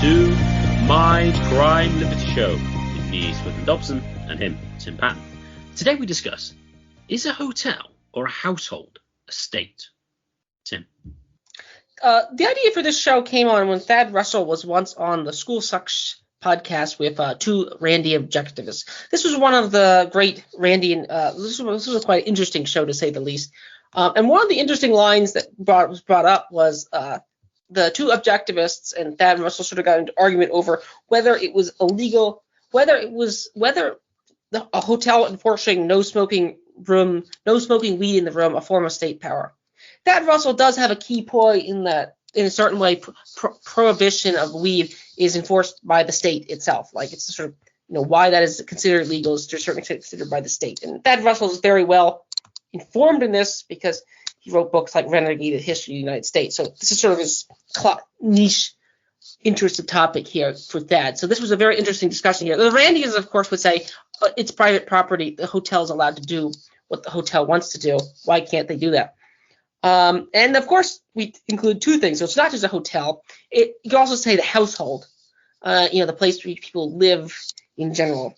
to the Mindcrime Liberty Show with me, Swithin Dobson, and him, Tim Patton. Today we discuss, is a hotel or a household a state? Tim? The idea for this show came on when Thad Russell was once on the School Sucks podcast with two Randy objectivists. This was one of the great Randian, this was a quite interesting show to say the least. And one of the interesting lines that was brought up was the two objectivists and Thad Russell sort of got into argument over whether it was illegal, whether a hotel enforcing no smoking weed in the room, a form of state power. Thad Russell does have a key point in that, in a certain way, prohibition of weed is enforced by the state itself. Like, it's sort of, why that is considered legal is to a certain extent considered by the state. And Thad Russell is very well informed in this because he wrote books like Renegade History of the United States. So this is sort of his niche interested topic here for Thad. So this was a very interesting discussion here. The Randians, of course, would say it's private property. The hotel is allowed to do what the hotel wants to do. Why can't they do that? And of course, we include two things. So it's not just a hotel. You can also say the household, the place where people live in general.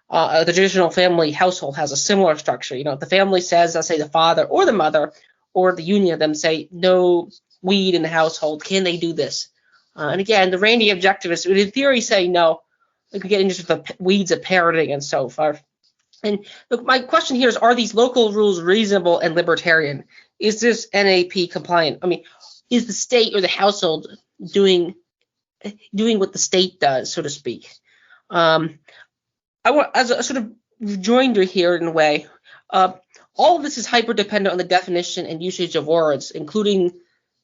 The traditional family household has a similar structure. If the family says, let's say the father or the mother or the union of them say no weed in the household, can they do this? And again, the Randy objectivists would in theory say no. We could get into the weeds of parroting and so forth. And look, my question here is, are these local rules reasonable and libertarian? Is this NAP compliant? I mean, is the state or the household doing what the state does, so to speak? I want, as a sort of rejoinder here in a way, all of this is hyper-dependent on the definition and usage of words, including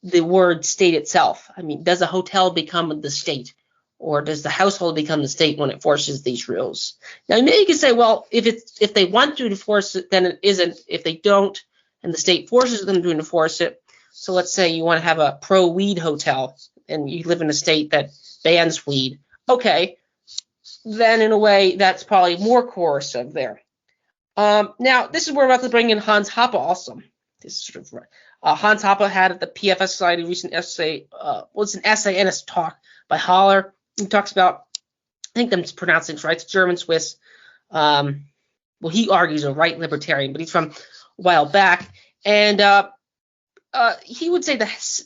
the word state itself. I mean, does a hotel become the state? Or does the household become the state when it forces these rules? Now, maybe you can say, well, if they want to enforce it, then it isn't. If they don't, and the state forces them to enforce it, so let's say you want to have a pro-weed hotel, and you live in a state that bans weed. Okay, then in a way, that's probably more coercive there. Now, this is where we're about to bring in Hans Hoppe also. This is sort of Hans Hoppe had at the PFS Society a recent essay, it's an essay and a talk by Haller. He talks about, I think I'm pronouncing it right, it's German Swiss. He argues a right libertarian, but he's from a while back. And he would say that,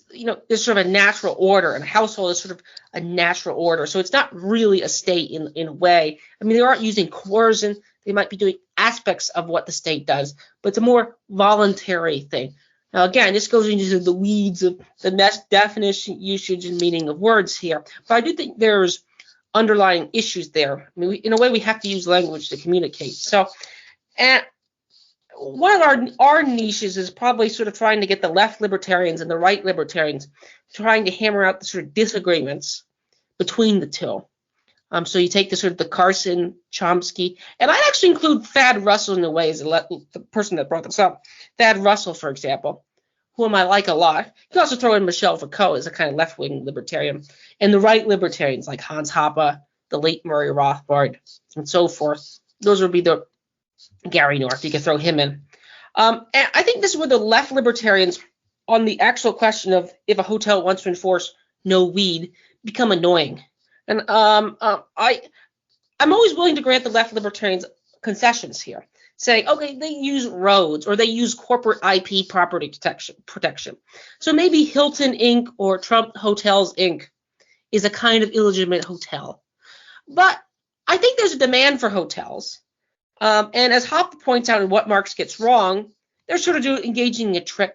there's sort of a natural order, and a household is sort of a natural order. So it's not really a state in a way. I mean, they aren't using coercion. They might be doing aspects of what the state does, but it's a more voluntary thing. Now, again, this goes into the weeds of the definition, usage, and meaning of words here. But I do think there's underlying issues there. I mean, in a way, we have to use language to communicate. So, and one of our niches is probably sort of trying to get the left libertarians and the right libertarians trying to hammer out the sort of disagreements between the two. So you take the sort of the Carson, Chomsky, and I'd actually include Thad Russell in a way as the person that brought this up. Thad Russell, for example, whom I like a lot. You can also throw in Michel Foucault as a kind of left-wing libertarian. And the right libertarians like Hans Hoppe, the late Murray Rothbard, and so forth. Those would be the Gary North. You could throw him in. And I think this is where the left libertarians, on the actual question of if a hotel wants to enforce no weed, become annoying. And I'm always willing to grant the left libertarians concessions here, saying, okay, they use roads or they use corporate IP property protection. So maybe Hilton Inc. or Trump Hotels Inc. is a kind of illegitimate hotel. But I think there's a demand for hotels. And as Hoppe points out in What Marx Gets Wrong, they're sort of engaging in a trick.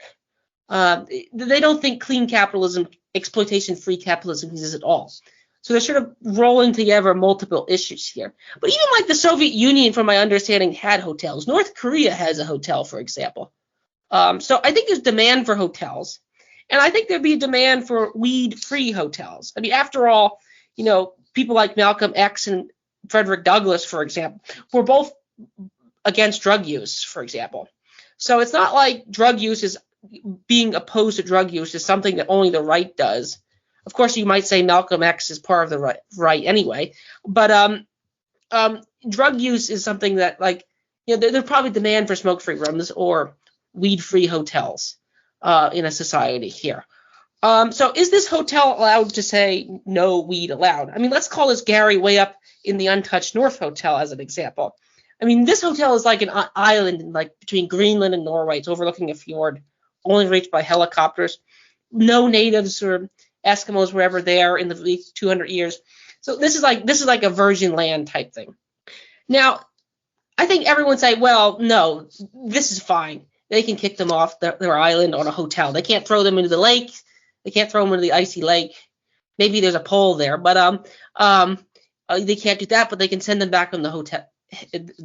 They don't think clean capitalism, exploitation-free capitalism exists at all. So they're sort of rolling together multiple issues here. But even like the Soviet Union, from my understanding, had hotels. North Korea has a hotel, for example. So I think there's demand for hotels. And I think there'd be a demand for weed-free hotels. I mean, after all, people like Malcolm X and Frederick Douglass, for example, were both against drug use, for example. So it's not like drug use is being opposed to drug use is something that only the right does. Of course, you might say Malcolm X is part of the right anyway, but drug use is something that, there's probably demand for smoke-free rooms or weed-free hotels in a society here. So is this hotel allowed to say no weed allowed? I mean, let's call this Gary way up in the untouched North Hotel as an example. I mean, this hotel is like an island in, like between Greenland and Norway. It's overlooking a fjord, only reached by helicopters. No natives or Eskimos were ever there in the 200 years. So this is like a virgin land type thing. Now, I think everyone say, well, no, this is fine. They can kick them off their island on a hotel. They can't throw them into the lake. They can't throw them into the icy lake. Maybe there's a pole there, but they can't do that. But they can send them back on the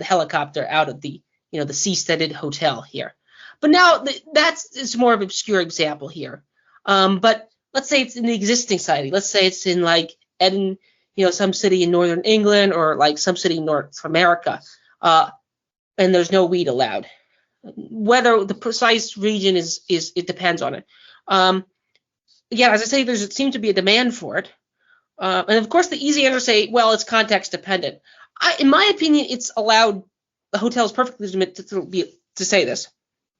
helicopter out of the the seasteaded hotel here. But now it's more of an obscure example here. But let's say it's in the existing society. Let's say it's in like some city in northern England or like some city in North America, and there's no weed allowed. Whether the precise region is it depends on it. Again, as I say, there seems to be a demand for it. And of course, the easy answer say, well, it's context dependent. In my opinion, it's allowed. The hotel is perfectly legitimate to say this,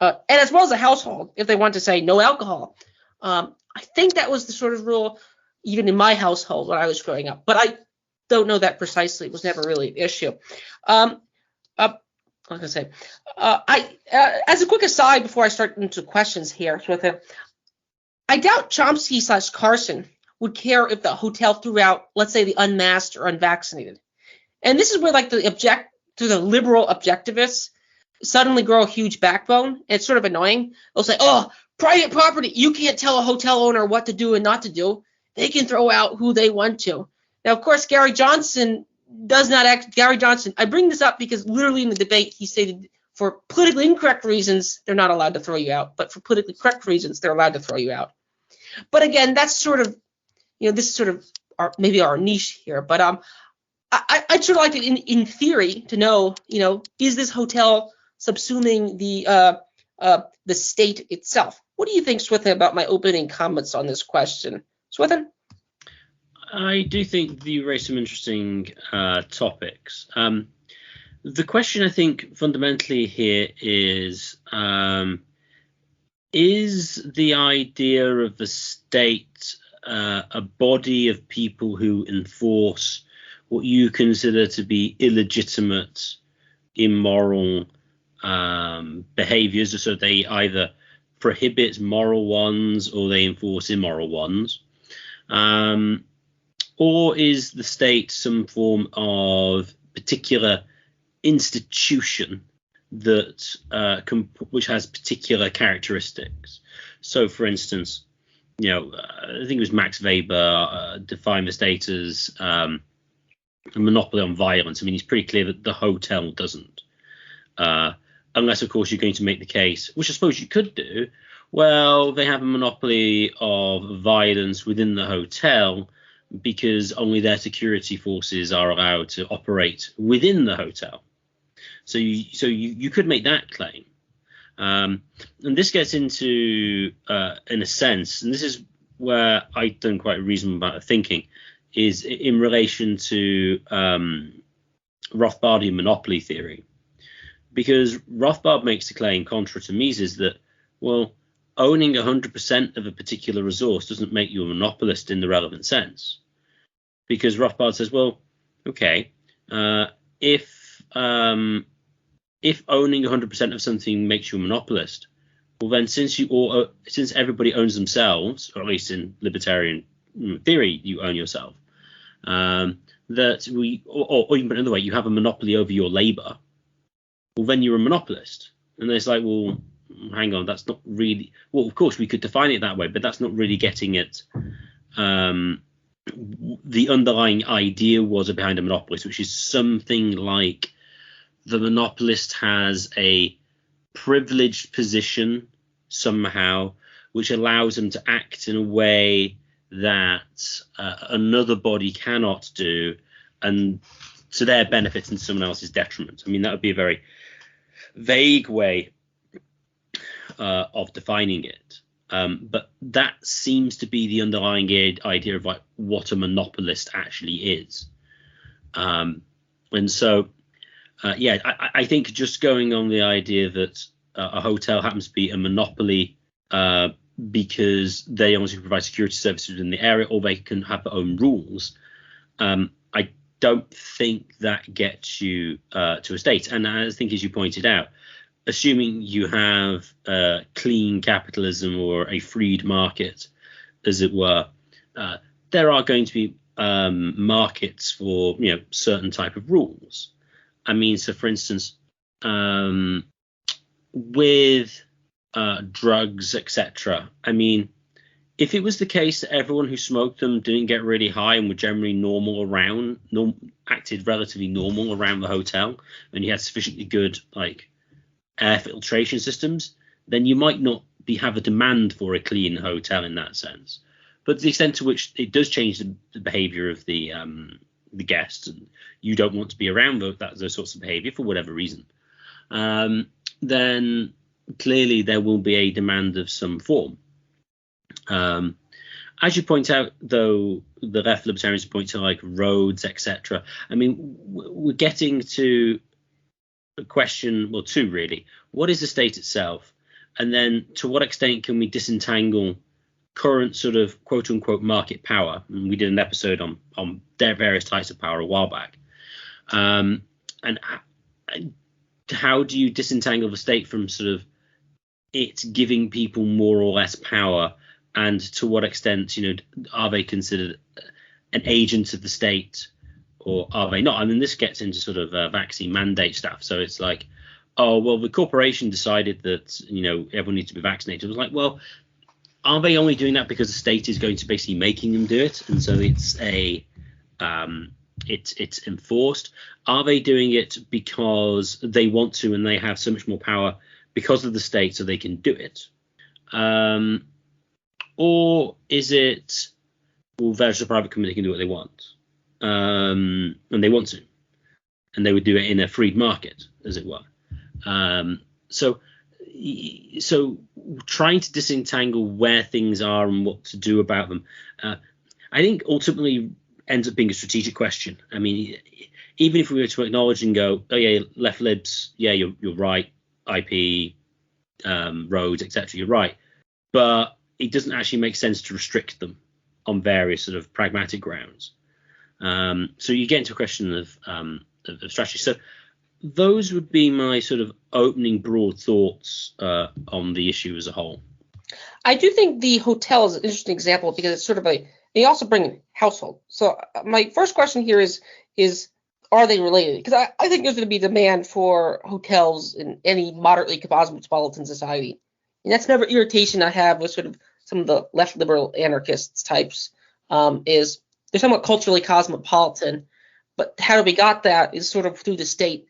and as well as a household, if they want to say no alcohol. I think that was the sort of rule even in my household when I was growing up, but I don't know that precisely. It was never really an issue. Like I say, as a quick aside before I start into questions here, I doubt Chomsky/Carson would care if the hotel threw out, let's say, the unmasked or unvaccinated. And this is where like the liberal objectivists suddenly grow a huge backbone. It's sort of annoying. They'll say, oh, private property, you can't tell a hotel owner what to do and not to do. They can throw out who they want to. Now, of course, Gary Johnson does not act. Gary Johnson, I bring this up because literally in the debate he stated for politically incorrect reasons, they're not allowed to throw you out. But for politically correct reasons, they're allowed to throw you out. But again, that's sort of, this is sort of maybe our niche here. But I'd sort of like to, in theory, to know, is this hotel subsuming the state itself? What do you think, Swithin, about my opening comments on this question? Swithin? I do think you raised some interesting topics. The question, I think, fundamentally here is the idea of the state a body of people who enforce what you consider to be illegitimate, immoral behaviors? So they either prohibit moral ones or they enforce immoral ones. Or is the state some form of particular institution that which has particular characteristics? So, for instance, I think it was Max Weber defined the state as a monopoly on violence. I mean, it's pretty clear that the hotel doesn't, unless, of course, you're going to make the case, which I suppose you could do. Well, they have a monopoly of violence within the hotel because only their security forces are allowed to operate within the hotel. So you could make that claim. And this gets into, in a sense, and this is where I've done quite a reasonable amount of thinking, is in relation to Rothbardian monopoly theory. Because Rothbard makes the claim, contra to Mises, that, well, owning 100% of a particular resource doesn't make you a monopolist in the relevant sense. Because Rothbard says, well, okay, if owning 100% of something makes you a monopolist, well then since everybody owns themselves, or at least in libertarian theory you own yourself, or even another way, you have a monopoly over your labor, well then you're a monopolist. And it's like, well, hang on, that's not really, well, of course we could define it that way, but that's not really getting at the underlying idea was behind a monopolist, which is something like the monopolist has a privileged position somehow, which allows them to act in a way that another body cannot do, and to their benefit and someone else's detriment. I mean, that would be a very vague way of defining it. But that seems to be the underlying idea of like what a monopolist actually is. And so, I think just going on the idea that a hotel happens to be a monopoly because they obviously provide security services within the area, or they can have their own rules. I don't think that gets you to a state. And I think, as you pointed out, assuming you have clean capitalism or a freed market, as it were, there are going to be markets for certain type of rules. I mean, so for instance, with drugs, etc. I mean, if it was the case that everyone who smoked them didn't get really high and were generally acted relatively normal around the hotel, and you had sufficiently good air filtration systems, then you might not have a demand for a clean hotel in that sense. But the extent to which it does change the behavior of the guests, and you don't want to be around those sorts of behavior for whatever reason, then clearly there will be a demand of some form. As you point out, though, the left libertarians point to roads, etc. I mean, we're getting to a question, well, two really. What is the state itself? And then to what extent can we disentangle current sort of quote unquote market power? And we did an episode on various types of power a while back. And how do you disentangle the state from sort of it giving people more or less power, and to what extent are they considered an agent of the state, or are they not? I mean, this gets into sort of vaccine mandate stuff. So it's like, oh well, the corporation decided that everyone needs to be vaccinated. It was like, well, are they only doing that because the state is going to basically making them do it, and so it's it's enforced? Are they doing it because they want to and they have so much more power because of the state, so they can do it? Or is it, well, there's a private company that can do what they want, and they want to, and they would do it in a freed market, as it were. So trying to disentangle where things are and what to do about them, I think ultimately ends up being a strategic question. I mean, even if we were to acknowledge and go, oh yeah, left libs, yeah, you're right, IP, roads, etc., you're right, but it doesn't actually make sense to restrict them on various sort of pragmatic grounds. So you get into a question of strategy. So those would be my sort of opening broad thoughts on the issue as a whole. I do think the hotel is an interesting example because it's sort of they also bring in household. So my first question here is are they related? Because I think there's going to be demand for hotels in any moderately cosmopolitan society. And that's another irritation I have with sort of some of the left liberal anarchists types, is they're somewhat culturally cosmopolitan, but how we got that is sort of through the state.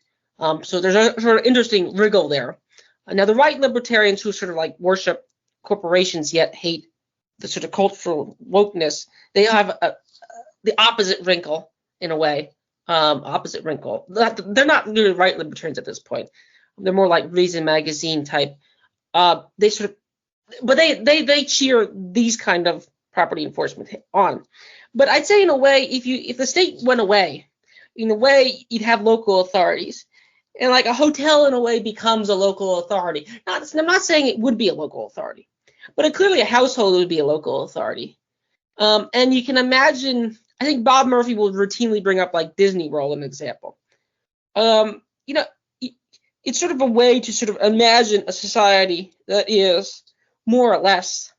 So there's a sort of interesting wriggle there. Now the right libertarians who sort of worship corporations yet hate the sort of cultural wokeness, they have the opposite wrinkle in a way. Opposite wrinkle. They're not really right libertarians at this point. They're more like Reason Magazine type. They sort of, but they cheer these kind of property enforcement on. But I'd say in a way, if the state went away, in a way you'd have local authorities, and a hotel in a way becomes a local authority. I'm not saying it would be a local authority, but clearly a household would be a local authority. And you can imagine, I think Bob Murphy will routinely bring up Disney World as an example. It's sort of a way to sort of imagine a society that is more or less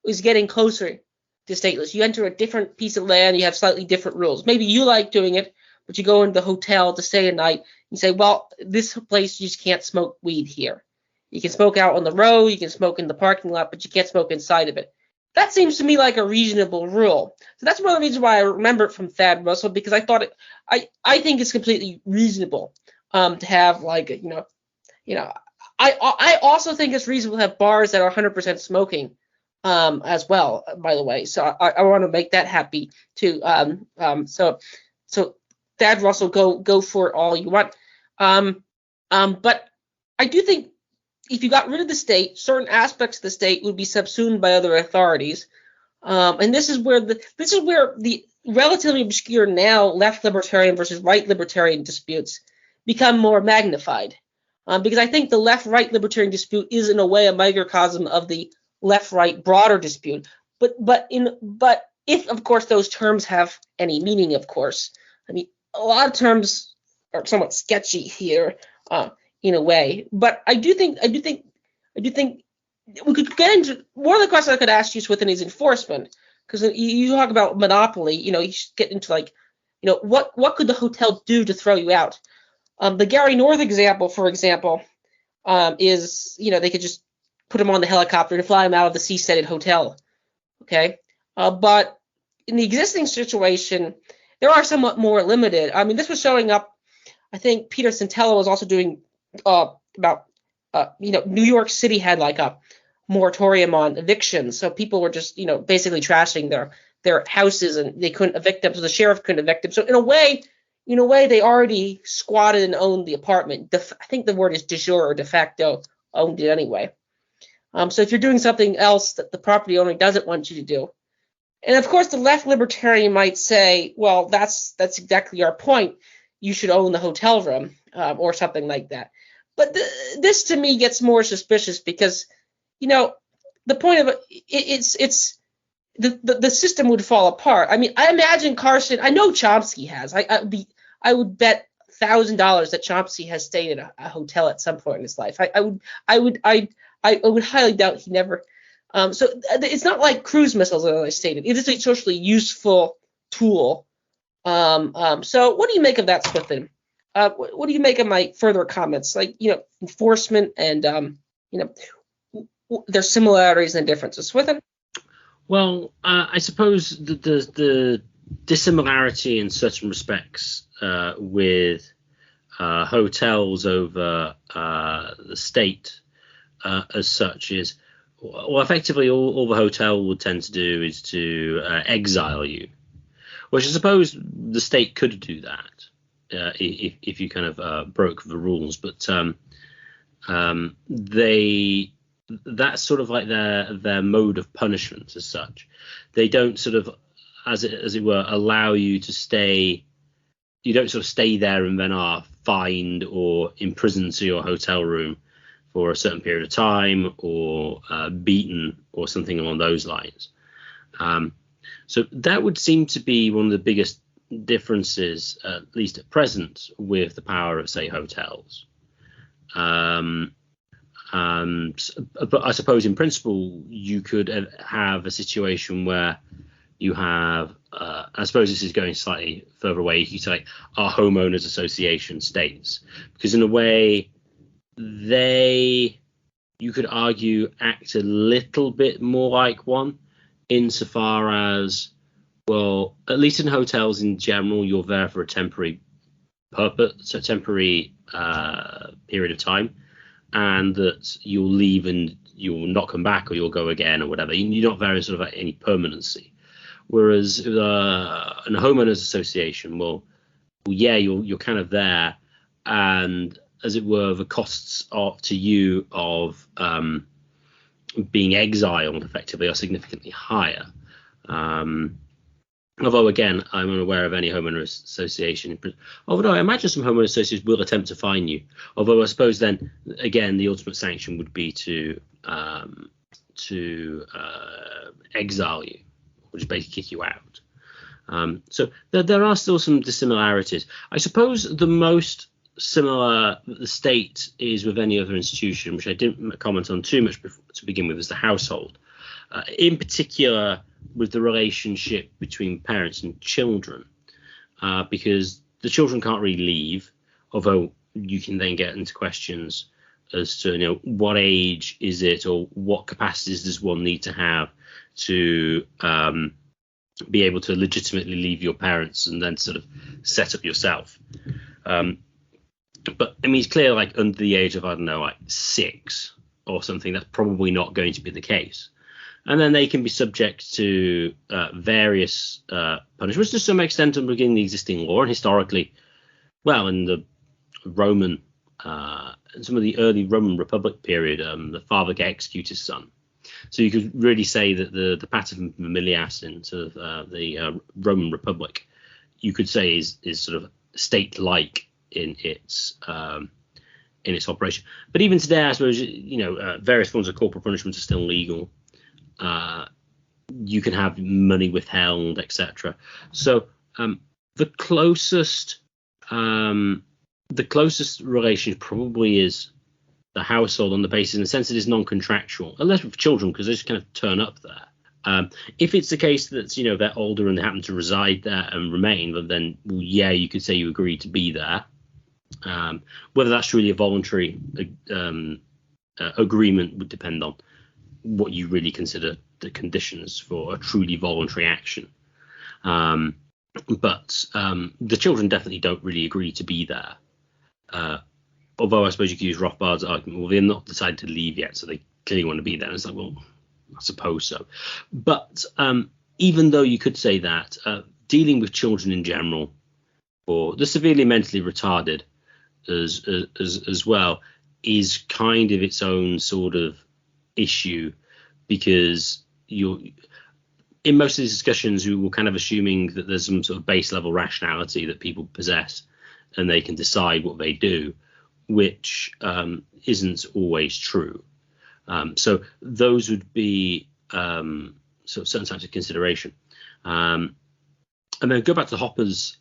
is getting closer to stateless. You enter a different piece of land, you have slightly different rules. Maybe you like doing it, but you go into the hotel to stay a night, and you say, well, this place you just can't smoke weed here. You can smoke out on the road, you can smoke in the parking lot, but you can't smoke inside of it. That seems to me like a reasonable rule. So that's one of the reasons why I remember it from Thad Russell, because I thought I think it's completely reasonable to have I also think it's reasonable to have bars that are 100% smoking as well, by the way. So I want to make that happy too. So Thad Russell, go for it all you want. But I do think if you got rid of the state, certain aspects of the state would be subsumed by other authorities. And this is where the relatively obscure now left libertarian versus right libertarian disputes become more magnified. Because I think the left-right libertarian dispute is in a way a microcosm of the left-right broader dispute. But if of course those terms have any meaning, of course. I mean, a lot of terms are somewhat sketchy here, in a way. But I do think we could get into one of the questions I could ask you within is enforcement, because you talk about monopoly. You should get into what could the hotel do to throw you out? The Gary North example, for example, is they could just put him on the helicopter and fly him out of the seaside hotel. Okay, but in the existing situation, there are somewhat more limited. I mean, this was showing up. I think Peter Centella was also doing about New York City had like a moratorium on evictions, so people were just basically trashing their houses and they couldn't evict them, so the sheriff couldn't evict them. So in a way they already squatted and owned the apartment. I think the word is de jure or de facto owned it anyway. So if you're doing something else that the property owner doesn't want you to do, and of course the left libertarian might say, well, that's exactly our point. You should own the hotel room or something like that. But this to me gets more suspicious because, the point of it's the system would fall apart. I mean, I imagine Carson. I know Chomsky has. I would bet $1,000 that Chomsky has stayed at a hotel at some point in his life. I would highly doubt he never. So it's not like cruise missiles, as I stated. It is a socially useful tool. So what do you make of that, Swithin? What do you make of my further comments, like enforcement and there's similarities and differences? Swithin? Well, I suppose the dissimilarity in certain respects with hotels over the state as such is, well, effectively all the hotel would tend to do is to exile you, which I suppose the state could do that if you kind of broke the rules, but that's sort of like their mode of punishment as such. They don't sort of, as it were, allow you to stay. You don't sort of stay there and then are fined or imprisoned to your hotel room for a certain period of time, or beaten or something along those lines. So that would seem to be one of the biggest differences, at least at present, with the power of, say, hotels. But I suppose in principle you could have a situation where you have, I suppose this is going slightly further away, you could say our homeowners association states, because in a way you could argue, act a little bit more like one, insofar as, well, at least in hotels in general, you're there for a temporary purpose, a temporary period of time, and that you'll leave and you'll not come back, or you'll go again, or whatever. You're not there sort of like any permanency. Whereas in a homeowners association, well, yeah, you're kind of there, and as it were, the costs to you of being exiled effectively are significantly higher. Although, again, I'm unaware of any homeowners association. Although I imagine some homeowners associations will attempt to fine you. Although I suppose then, again, the ultimate sanction would be to exile you, or just basically kick you out. So there are still some dissimilarities. I suppose the most similar the state is with any other institution, which I didn't comment on too much to begin with, is the household. In particular, with the relationship between parents and children, because the children can't really leave, although you can then get into questions as to what age is it, or what capacities does one need to have to be able to legitimately leave your parents and then sort of set up yourself. But I mean, it's clear, like under the age of, I don't know, like 6 or something, that's probably not going to be the case. And then they can be subject to various punishments to some extent within the existing law. And historically, well, in the Roman, some of the early Roman Republic period, the father can execute his son. So you could really say that the pater familias in sort of the Roman Republic, you could say is sort of state-like in its operation. But even today, I suppose various forms of corporal punishment are still legal. you can have money withheld, etc. So the closest relation probably is the household, on the basis, in the sense it is non-contractual, unless with children, because they just kind of turn up there. If it's the case that they're older and they happen to reside there and remain, but then yeah, you could say you agree to be there. Whether that's truly a voluntary agreement would depend on what you really consider the conditions for a truly voluntary action. But the children definitely don't really agree to be there. Although I suppose you could use Rothbard's argument, well, they're not decided to leave yet, so they clearly want to be there. And it's like, well, I suppose so. But even though you could say that, dealing with children in general, or the severely mentally retarded as well, is kind of its own sort of issue, because in most of these discussions, we were kind of assuming that there's some sort of base level rationality that people possess and they can decide what they do, which isn't always true. So those would be sort of certain types of consideration. And then go back to Hopper's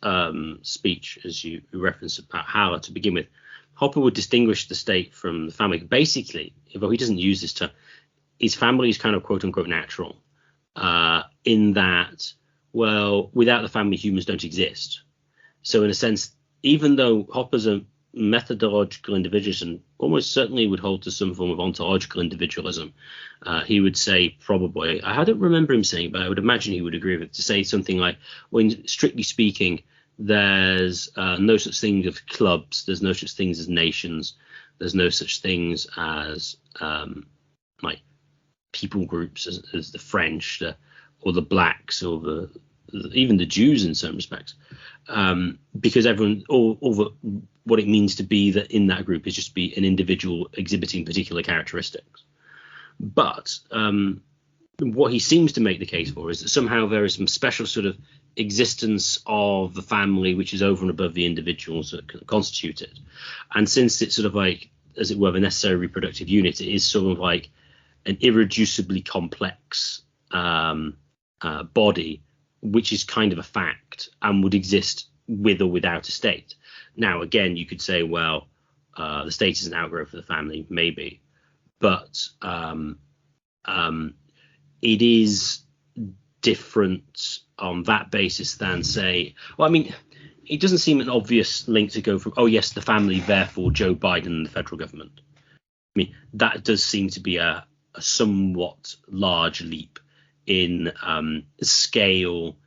speech, as you referenced about Howler to begin with. Hopper would distinguish the state from the family. Basically, although he doesn't use this term, his family is kind of quote unquote natural, in that, well, without the family, humans don't exist. So in a sense, even though Hopper's a methodological individualist and almost certainly would hold to some form of ontological individualism, he would say probably, I don't remember him saying, but I would imagine he would agree with it, to say something like, when strictly speaking, there's no such thing as clubs, there's no such things as nations, there's no such things as like people groups as the French or the blacks or even the Jews in some respects, because everyone, what it means to be that in that group is just be an individual exhibiting particular characteristics. But what he seems to make the case for is that somehow there is some special sort of existence of the family which is over and above the individuals that constitute it. And since it's sort of like, as it were, the necessary reproductive unit, it is sort of like an irreducibly complex body, which is kind of a fact and would exist with or without a state. Now, again, you could say, well, the state is an outgrowth of the family, maybe, but it is different on that basis than, say, well, I mean, it doesn't seem an obvious link to go from, oh, yes, the family, therefore Joe Biden and the federal government. I mean, that does seem to be a somewhat large leap in scale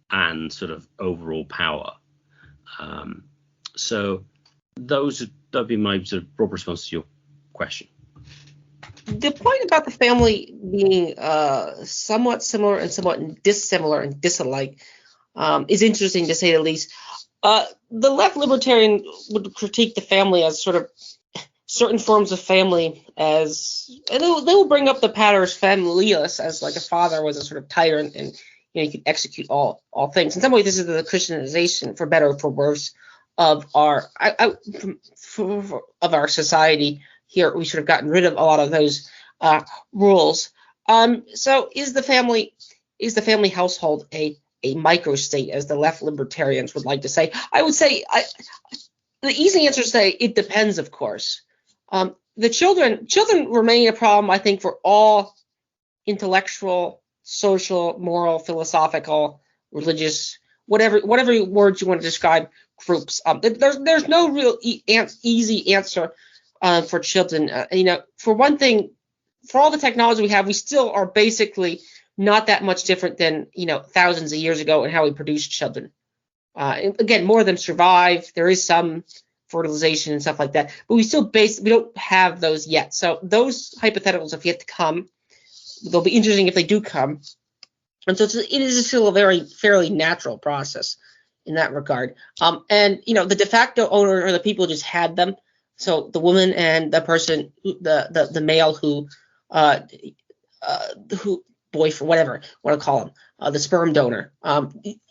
and sort of overall power. So that'd be my sort of broad response to your question. The point about the family being somewhat similar and somewhat dissimilar and disalike is interesting, to say the least. The left libertarian would critique the family as sort of certain forms of family as, and they will bring up the paters familias as like a father was a sort of tyrant and you could execute all things. In some ways, this is the Christianization, for better or for worse, of our of our society. Here, we should have gotten rid of a lot of those rules. So, is the family household a microstate, as the left libertarians would like to say? I would say the easy answer is say it depends, of course. The children remain a problem, I think, for all intellectual, social, moral, philosophical, religious, whatever words you want to describe groups. There's no real easy answer for children. For one thing, for all the technology we have, we still are basically not that much different than thousands of years ago in how we produce children. Again, more of them survive. There is some fertilization and stuff like that, but we don't have those yet. So those hypotheticals have yet to come. They'll be interesting if they do come. And so it is still a fairly natural process in that regard. And the de facto owner, or the people who just had them. So the woman and the person, the male who boyfriend, whatever you want to call him, the sperm donor,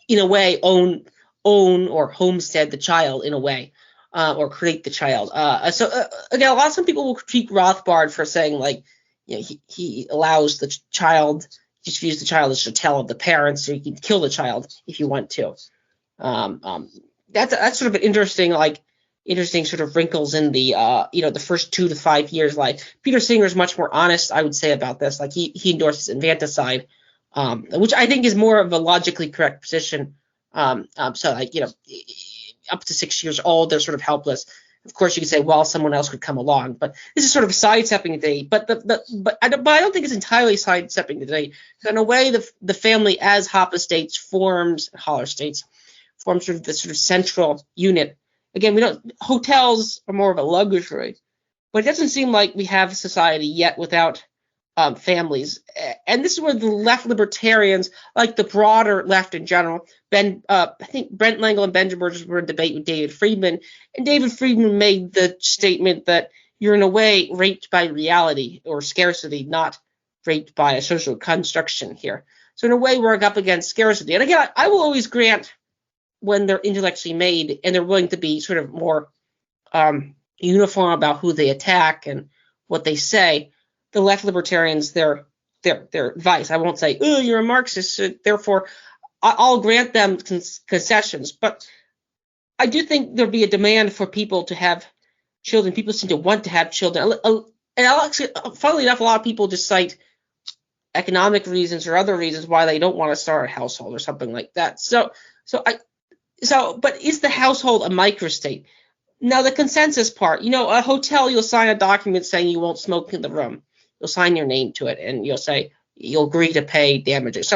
in a way own or homestead the child in a way. Or create the child. So again, some people will critique Rothbard for saying, like, he allows the child, just views the child as a chattel of the parents, so you can kill the child if you want to. That's sort of an interesting sort of wrinkles in the the first 2 to 5 years life. Peter Singer is much more honest, I would say, about this. Like he endorses infanticide, which I think is more of a logically correct position. So up to 6 years old, they're sort of helpless. Of course, you could say, well, someone else could come along, but this is sort of sidestepping the debate. But I don't think it's entirely sidestepping the debate. So in a way, the family as Hoppe states forms Haller states forms sort of the sort of central unit. Again, hotels are more of a luxury, but it doesn't seem like we have a society yet without families. And this is where the left libertarians, like the broader left in general, I think Brent Langel and Benjamin Burgess were in debate with David Friedman, and David Friedman made the statement that you're in a way raped by reality or scarcity, not raped by a social construction here. So in a way, we're up against scarcity. And again, I will always grant when they're intellectually made and they're willing to be sort of more uniform about who they attack and what they say, the left libertarians, their advice. I won't say, oh, you're a Marxist, so therefore I'll grant them concessions. But I do think there'll be a demand for people to have children. People seem to want to have children. And actually, funnily enough, a lot of people just cite economic reasons or other reasons why they don't want to start a household or something like that. But is the household a microstate? Now, the consensus part, a hotel, you'll sign a document saying you won't smoke in the room. You'll sign your name to it, and you'll say you'll agree to pay damages.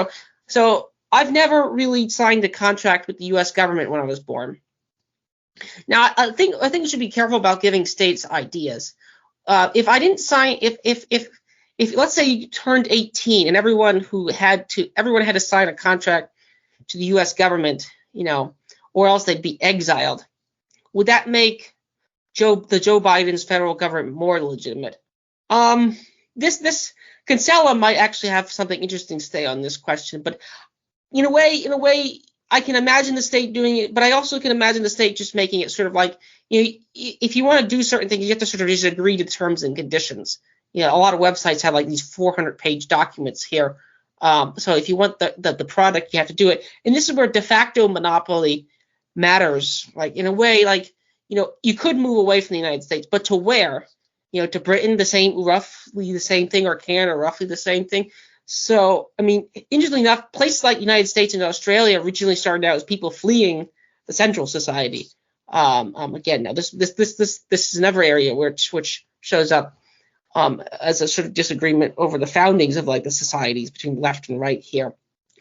So I've never really signed a contract with the U.S. government when I was born. Now, I think you should be careful about giving states ideas. If I didn't sign, if let's say you turned 18 and everyone had to sign a contract to the U.S. government, or else they'd be exiled. Would that make Joe Biden's federal government more legitimate? This Kinsella might actually have something interesting to say on this question, but in a way, I can imagine the state doing it, but I also can imagine the state just making it sort of like, if you want to do certain things, you have to sort of just agree to terms and conditions. A lot of websites have like these 400-page documents here. So if you want the product, you have to do it. And this is where de facto monopoly matters. Like in a way, like, you could move away from the United States, but to where? To Britain, roughly the same thing, or Canada, roughly the same thing. So, I mean, interestingly enough, places like the United States and Australia originally started out as people fleeing the Central Society. Again, now this is another area which shows up as a sort of disagreement over the foundings of like the societies between left and right here.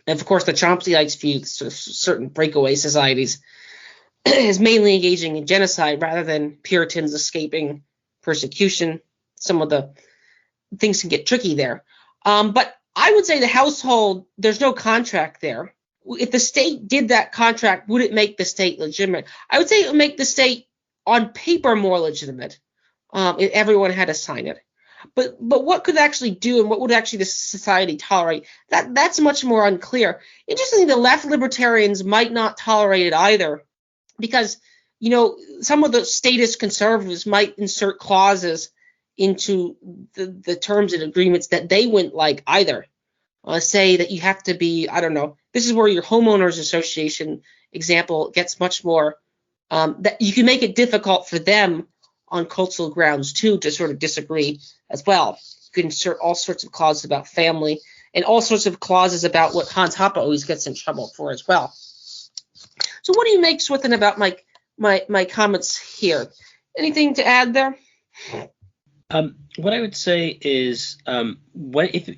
And of course, the Chomskyites view sort of certain breakaway societies as mainly engaging in genocide rather than Puritans escaping persecution. Some of the things can get tricky there. But I would say the household, there's no contract there. If the state did that contract, would it make the state legitimate? I would say it would make the state on paper more legitimate if everyone had to sign it. But what could it actually do, and what would actually the society tolerate? That's much more unclear. Interestingly, the left libertarians might not tolerate it either, because some of the statist conservatives might insert clauses into the terms and agreements that they wouldn't like either. Say that you have to be, I don't know, this is where your homeowners association example gets much more, that you can make it difficult for them on cultural grounds too to sort of disagree as well. You can insert all sorts of clauses about family and all sorts of clauses about what Hans Hoppe always gets in trouble for as well. So what do you make, Swithin, about my comments here? Anything to add there? What I would say is, if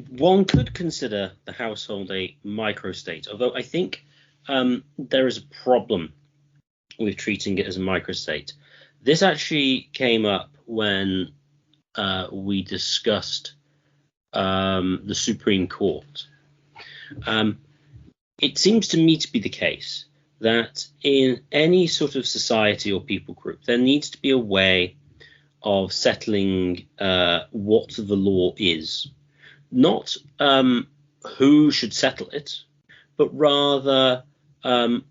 one could consider the household a microstate, although I think there is a problem with treating it as a microstate. This actually came up when we discussed the Supreme Court. It seems to me to be the case that in any sort of society or people group, there needs to be a way of settling what the law is. Not who should settle it, but rather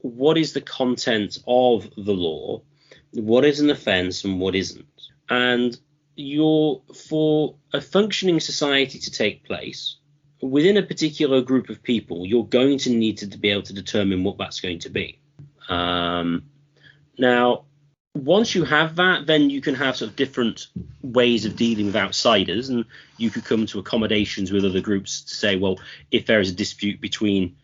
what is the content of the law, what is an offence and what isn't. And for a functioning society to take place within a particular group of people, you're going to need to be able to determine what that's going to be. Now, once you have that, then you can have sort of different ways of dealing with outsiders, and you could come to accommodations with other groups to say, well, if there is a dispute between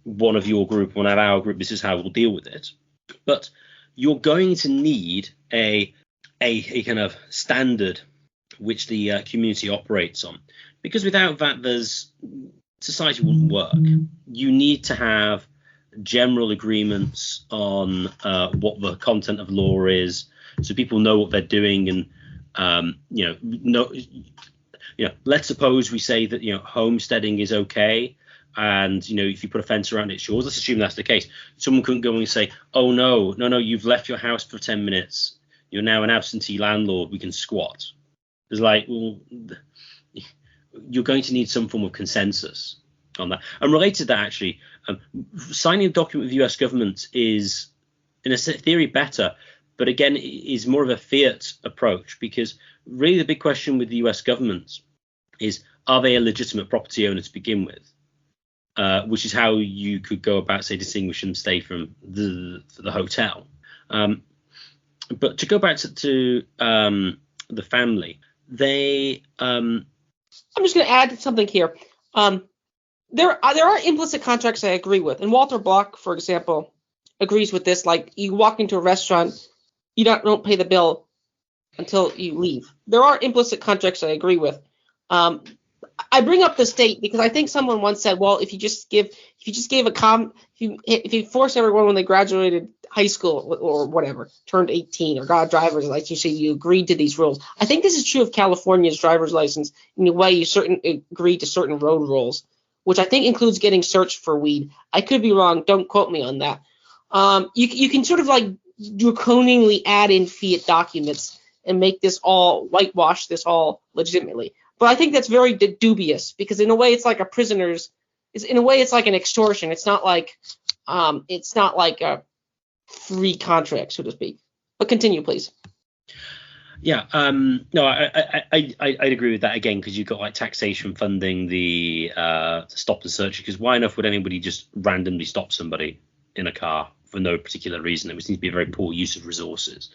one of your group and one of our group, this is how we'll deal with it. But you're going to need a kind of standard which the community operates on, because without that, society wouldn't work. You need to have general agreements on what the content of law is, so people know what they're doing, and let's suppose we say that homesteading is okay, and if you put a fence around it, it's yours. Let's assume that's the case. Someone couldn't go and say, oh no, you've left your house for 10 minutes, you're now an absentee landlord, we can squat. It's like, well, you're going to need some form of consensus on that. And related to that, actually, signing a document with the US government is, in a theory, better, but again, is more of a fiat approach, because really the big question with the US government is, are they a legitimate property owner to begin with? Which is how you could go about, say, distinguishing them, say, from the hotel. But to go back to the family, they... I'm just going to add something here. There are implicit contracts I agree with. And Walter Block, for example, agrees with this. Like, you walk into a restaurant, you don't pay the bill until you leave. There are implicit contracts I agree with. I bring up the state because I think someone once said, well, if you force everyone when they graduated high school or whatever, turned 18 or got a driver's license, you say you agreed to these rules. I think this is true of California's driver's license in the way you agree to certain road rules, which I think includes getting searched for weed. I could be wrong. Don't quote me on that. You can sort of like draconianly add in fiat documents and make this all, whitewash this all legitimately. But I think that's very dubious, because in a way it's like it's like an extortion. It's not like a free contract, so to speak. But continue, please. Yeah, no, I'd agree with that again, because you've got like taxation funding the stop and search, because why on earth would anybody just randomly stop somebody in a car for no particular reason? It would seem to be a very poor use of resources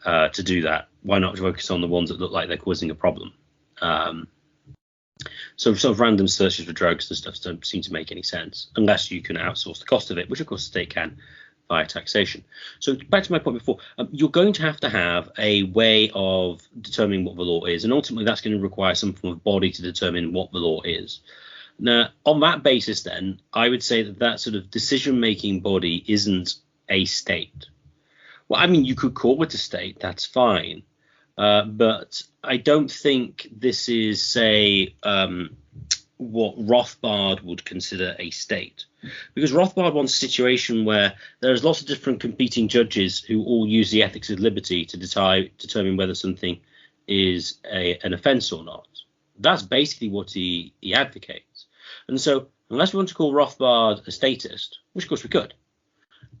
to do that. Why not focus on the ones that look like they're causing a problem? So sort of random searches for drugs and stuff don't seem to make any sense unless you can outsource the cost of it, which of course the state can via taxation. So back to my point before, you're going to have a way of determining what the law is, and ultimately that's going to require some form of body to determine what the law is. Now, on that basis, then, I would say that sort of decision-making body isn't a state. Well, I mean, you could call it a state, that's fine. But I don't think this is, say, what Rothbard would consider a state. Because Rothbard wants a situation where there's lots of different competing judges who all use the ethics of liberty to determine whether something is an offence or not. That's basically what he advocates. And so, unless we want to call Rothbard a statist, which of course we could,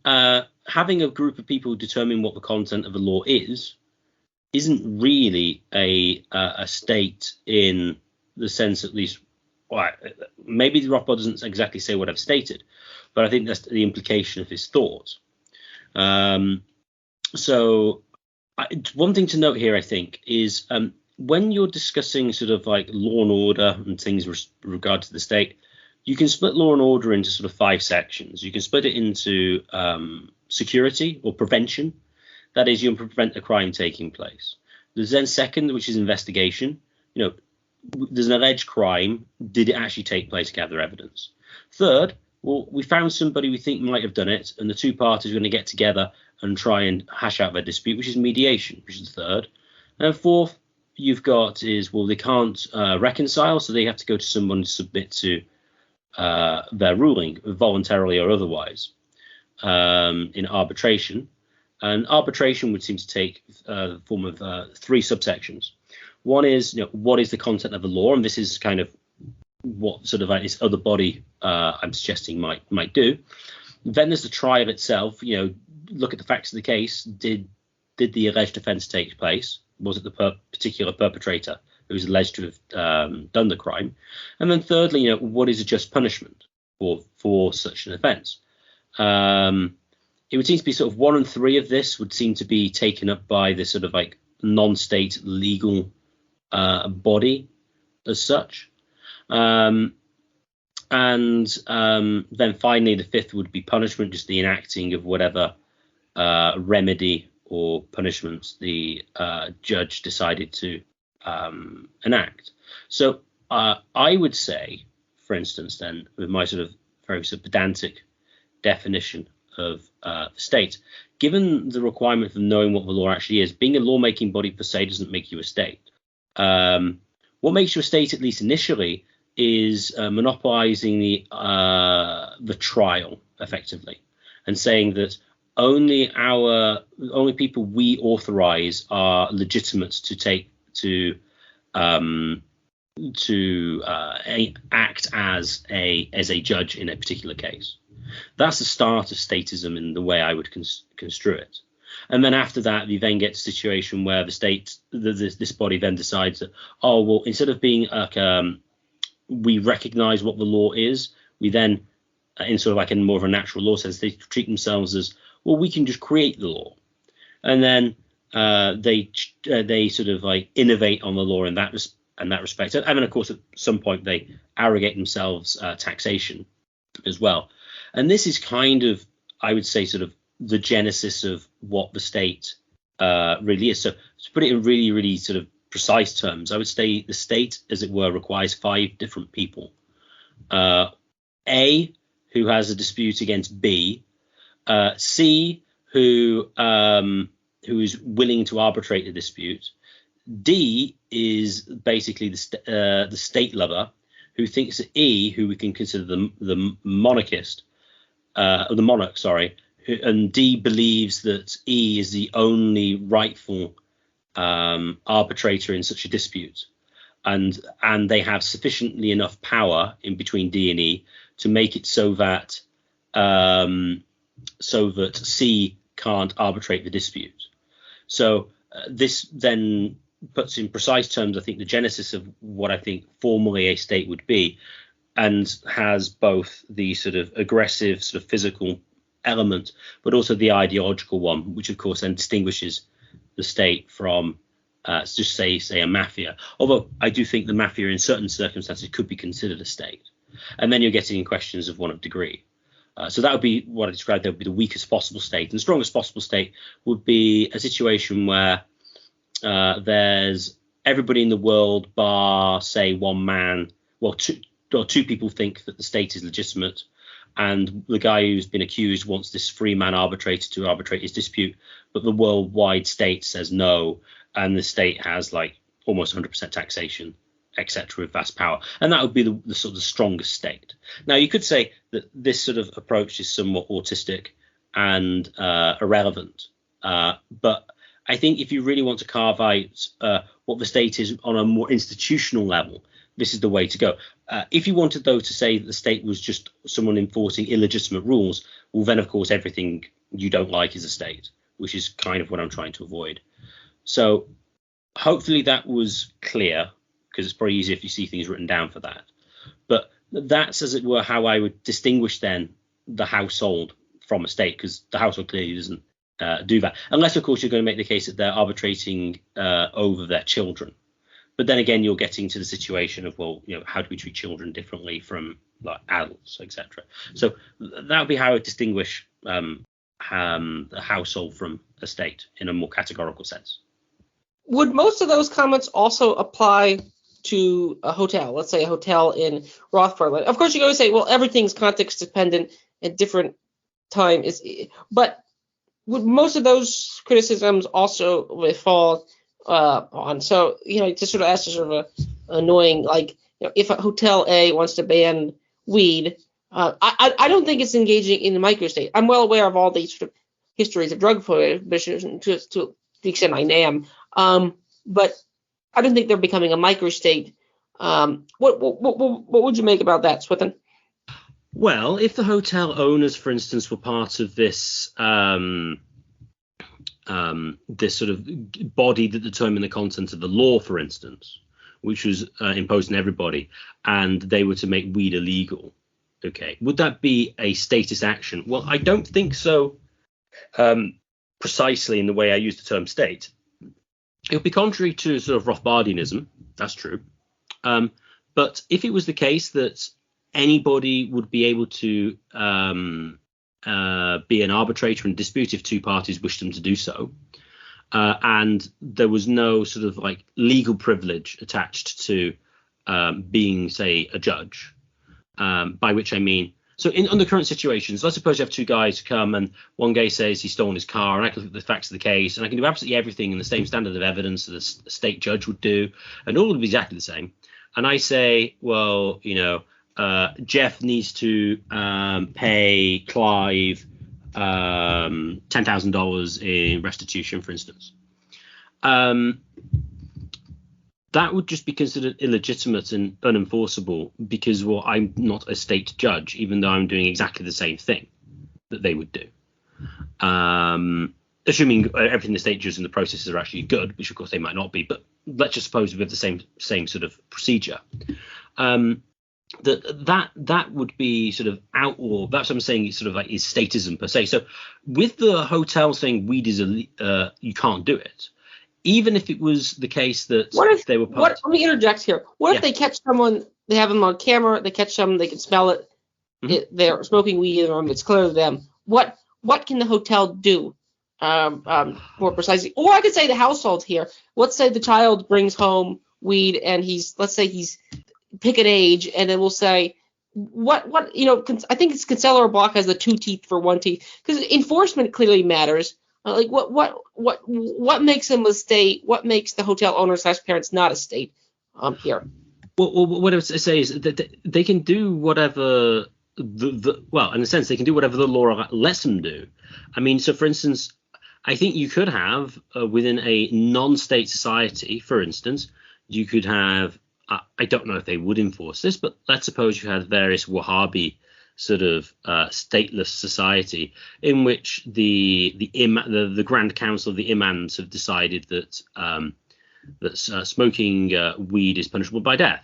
having a group of people determine what the content of the law isn't really a state in the sense, at least, well, maybe Rothbard doesn't exactly say what I've stated, but I think that's the implication of his thought. So one thing to note here, I think, is when you're discussing sort of like law and order and things with regard to the state, you can split law and order into sort of 5 sections. You can split it into security or prevention. That is, you prevent a crime taking place. There's then second, which is investigation. There's an alleged crime. Did it actually take place? Gather evidence. Third, well, we found somebody we think might have done it, and the two parties are going to get together and try and hash out their dispute, which is mediation, which is the third. And fourth, you've got is, well, they can't reconcile, so they have to go to someone to submit to their ruling, voluntarily or otherwise, in arbitration. And arbitration would seem to take the form of 3 subsections. One is, what is the content of the law? And this is kind of what sort of this other body I'm suggesting might do. Then there's the trial itself. Look at the facts of the case. Did the alleged offence take place? was it the particular perpetrator who's alleged to have done the crime? And then thirdly, what is a just punishment for such an offence? It would seem to be sort of 1 and 3 of this would seem to be taken up by this sort of like non-state legal body as such. And then finally, the 5th would be punishment, just the enacting of whatever remedy or punishments the judge decided to enact. So I would say, for instance, then, with my sort of very sort of pedantic definition of the state, given the requirement of knowing what the law actually is, being a lawmaking body per se doesn't make you a state. What makes you a state, at least initially, is monopolizing the trial effectively, and saying that only people we authorize are legitimate to act as a judge in a particular case. That's the start of statism in the way I would construe it. And then after that, you then get a situation where the state, this body then decides that, oh, well, instead of being like, we recognize what the law is, we then, in sort of like in more of a natural law sense, they treat themselves as, well, we can just create the law. And then they sort of like innovate on the law in that respect. And then, of course, at some point, they arrogate themselves taxation as well. And this is kind of, I would say, sort of the genesis of what the state really is. So to put it in really, really sort of precise terms, I would say the state, as it were, requires 5 different people. A, who has a dispute against B. C, who is willing to arbitrate the dispute. D is basically the state lover, who thinks that E, who we can consider the monarchist, the monarch, sorry, and D believes that E is the only rightful arbitrator in such a dispute, and they have sufficiently enough power in between D and E to make it so that C can't arbitrate the dispute. So this then puts in precise terms, I think, the genesis of what I think formally a state would be, and has both the sort of aggressive sort of physical element, but also the ideological one, which of course then distinguishes the state from just say a mafia. Although I do think the mafia in certain circumstances could be considered a state. And then you're getting in questions of one of degree. So that would be what I described. That would be the weakest possible state. And the strongest possible state would be a situation where there's everybody in the world bar, say, one man, well, two people think that the state is legitimate, and the guy who's been accused wants this free man arbitrator to arbitrate his dispute, but the worldwide state says no, and the state has like almost 100% taxation, etc., with vast power. And that would be the sort of the strongest state. Now, you could say that this sort of approach is somewhat autistic and irrelevant, but I think if you really want to carve out what the state is on a more institutional level, this is the way to go. If you wanted, though, to say that the state was just someone enforcing illegitimate rules, well, then, of course, everything you don't like is a state, which is kind of what I'm trying to avoid. So hopefully that was clear, because it's probably easier if you see things written down for that. But that's, as it were, how I would distinguish then the household from a state, because the household clearly doesn't do that. Unless, of course, you're going to make the case that they're arbitrating over their children. But then again, you're getting to the situation of, well, how do we treat children differently from like adults, etc. So that would be how I would distinguish the household from a state in a more categorical sense. Would most of those comments also apply to a hotel? Let's say a hotel in Rothbard. Of course, you can always say, well, everything's context dependent at different time. But would most of those criticisms also fall on? So, to sort of ask a sort of a annoying, like, if a hotel A wants to ban weed, I don't think it's engaging in the microstate. I'm well aware of all these sort of histories of drug prohibition to the extent I am. But I don't think they're becoming a microstate. What would you make about that, Swithin? Well, if the hotel owners, for instance, were part of this this sort of body that determined the content of the law, for instance, which was imposed on everybody, and they were to make weed illegal. Okay, would that be a statist action? Well, I don't think so. Precisely in the way I use the term state, it would be contrary to sort of Rothbardianism. That's true. But if it was the case that anybody would be able to be an arbitrator and dispute if two parties wished them to do so, and there was no sort of like legal privilege attached to being, say, a judge, by which I mean, so under current situations, let's suppose you have two guys come and one guy says he's stolen his car, and I can look at the facts of the case and I can do absolutely everything in the same standard of evidence that a state judge would do, and all would be exactly the same. And I say, well, Jeff needs to pay Clive $10,000 in restitution, for instance. That would just be considered illegitimate and unenforceable because, well, I'm not a state judge, even though I'm doing exactly the same thing that they would do. Assuming everything the state does in the processes are actually good, which of course they might not be, but let's just suppose we have the same sort of procedure. That would be sort of outlaw. That's what I'm saying. It's sort of like is statism per se. So with the hotel saying weed is you can't do it, even if it was the case that they were. Let me interject here. What if they catch someone? They have them on camera. They catch them. They can smell it. Mm-hmm. They're smoking weed in the room. It's clear to them. What can the hotel do? More precisely, or I could say the household here. Let's say the child brings home weed and let's say he's pick an age, and then we'll say what I think it's Kinsella or Block has the 2 teeth for 1 teeth, because enforcement clearly matters. Like what makes them a state? What makes the hotel owner / parents not a state here? Well, what I would say is that they can do whatever in a sense they can do whatever the law lets them do. I mean, so for instance, I think you could have within a non-state society, for instance, you could have. I don't know if they would enforce this, but let's suppose you had various Wahhabi sort of stateless society in which the Grand Council of the Imams have decided that smoking weed is punishable by death.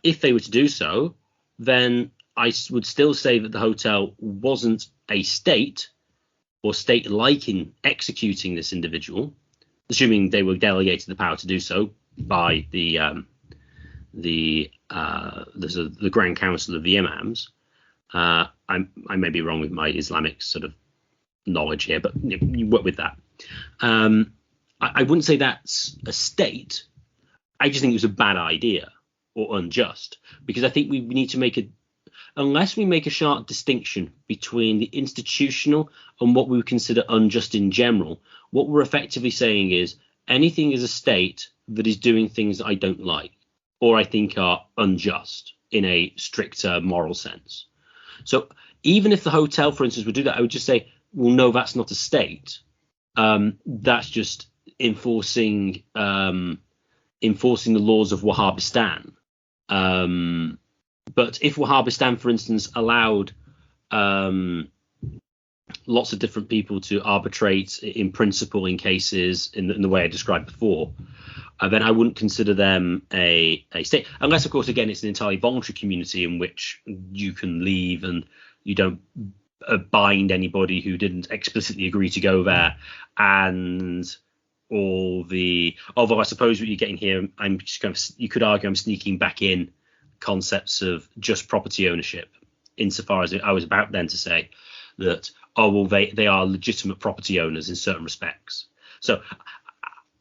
If they were to do so, then I would still say that the hotel wasn't a state or state-like in executing this individual, assuming they were delegated the power to do so by the Grand Council of the Imams. I may be wrong with my Islamic sort of knowledge here, but you work with that. I wouldn't say that's a state. I just think it was a bad idea or unjust, because I think we need to unless we make a sharp distinction between the institutional and what we would consider unjust in general, what we're effectively saying is anything is a state that is doing things that I don't like or I think are unjust in a stricter moral sense. So even if the hotel, for instance, would do that, I would just say, well, no, that's not a state. That's just enforcing the laws of Wahhabistan. But if Wahhabistan, for instance, allowed lots of different people to arbitrate in principle in cases in the way I described before, then I wouldn't consider them a state. Unless, of course, again, it's an entirely voluntary community in which you can leave and you don't bind anybody who didn't explicitly agree to go there. And although I suppose what you're getting here, I'm just kind of, you could argue I'm sneaking back in concepts of just property ownership, insofar as I was about then to say that, they are legitimate property owners in certain respects. So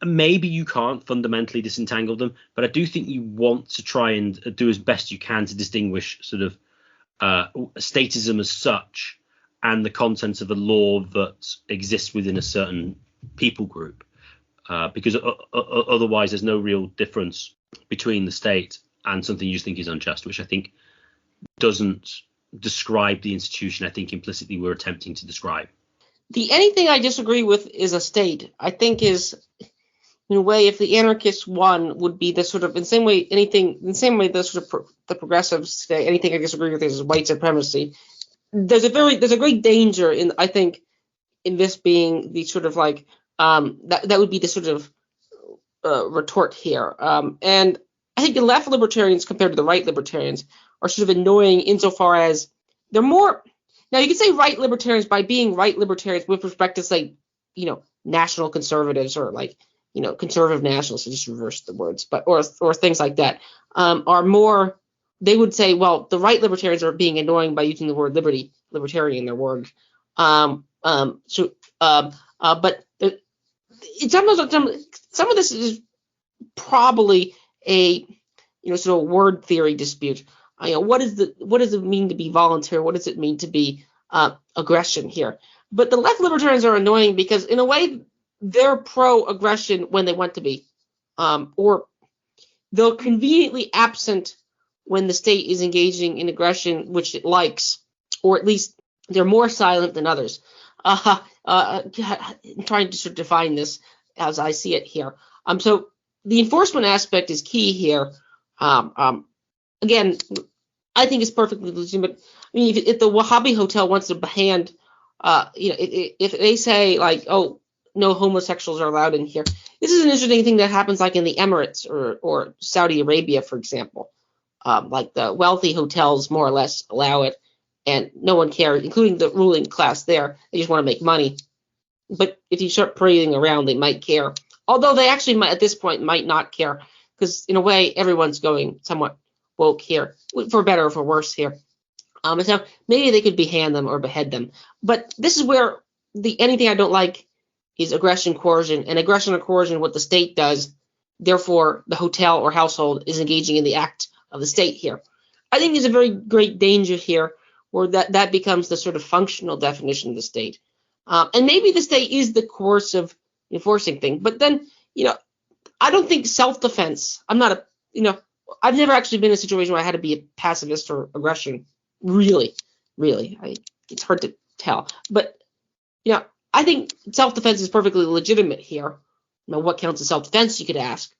maybe you can't fundamentally disentangle them, but I do think you want to try and do as best you can to distinguish sort of statism as such and the content of the law that exists within a certain people group, because otherwise there's no real difference between the state and something you think is unjust, which I think doesn't describe the institution I think implicitly we're attempting to describe. The anything I disagree with is a state. I think is, in a way, if the anarchists won, would be the sort of, the same way the sort of the progressives say anything I disagree with is white supremacy. There's a great danger in, I think, in this being the sort of like That would be the sort of retort here. And I think the left libertarians compared to the right libertarians are sort of annoying insofar as they're more. Now you can say right libertarians by being right libertarians with respect to, say, national conservatives or conservative nationalists, to just reverse the words, but or things like that, are more. They would say, well, the right libertarians are being annoying by using the word libertarian in their word. But some of this is probably a sort of word theory dispute. What does it mean to be voluntary? What does it mean to be aggression here? But the left libertarians are annoying because in a way they're pro-aggression when they want to be, or they're conveniently absent when the state is engaging in aggression which it likes, or at least they're more silent than others. I'm trying to sort of define this as I see it here. So the enforcement aspect is key here. Again, I think it's perfectly legitimate. I mean, if the Wahhabi hotel wants to ban, if they say like, oh, no homosexuals are allowed in here. This is an interesting thing that happens like in the Emirates or Saudi Arabia, for example. Like the wealthy hotels more or less allow it, and no one cares, including the ruling class there. They just want to make money. But if you start parading around, they might care. Although they actually might, at this point, might not care, because in a way, everyone's going somewhat woke here, for better or for worse here. So maybe they could behead them or behead them. But this is where anything I don't like is aggression, coercion, and aggression or coercion, what the state does. Therefore, the hotel or household is engaging in the act of the state here. I think there's a very great danger here where that becomes the sort of functional definition of the state. And maybe the state is the coercive enforcing thing. But then, I don't think self-defense, I've never actually been in a situation where I had to be a pacifist or aggression. Really. It's hard to tell. But, I think self-defense is perfectly legitimate here. What counts as self-defense, you could ask.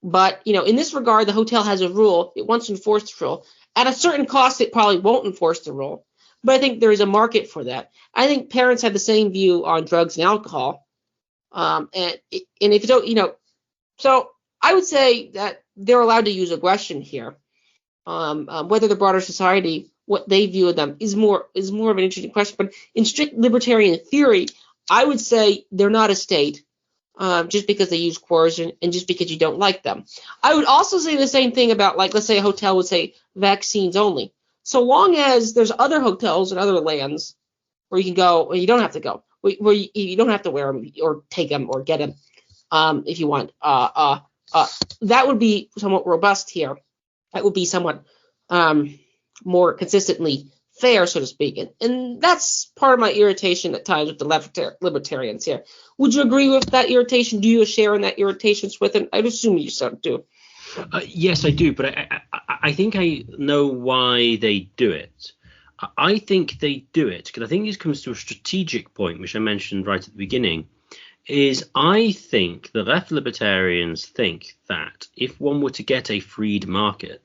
But, in this regard, the hotel has a rule. It wants to enforce the rule. At a certain cost, it probably won't enforce the rule. But I think there is a market for that. I think parents have the same view on drugs and alcohol. And if you don't, so I would say that they're allowed to use aggression here. Whether the broader society, what they view of them is more of an interesting question. But in strict libertarian theory, I would say they're not a state, just because they use coercion and just because you don't like them. I would also say the same thing about, like, let's say a hotel would say vaccines only. So long as there's other hotels in other lands where you can go, or you don't have to go, where you don't have to wear them or take them or get them if you want. That would be somewhat robust here. That would be somewhat more consistently fair, so to speak. And that's part of my irritation at times with the libertarians here. Would you agree with that irritation? Do you share in that irritation, Swithin? I'd assume you so do. Yes, I do, but I think I know why they do it. I think they do it because I think this comes to a strategic point, which I mentioned right at the beginning, is I think the left libertarians think that if one were to get a freed market,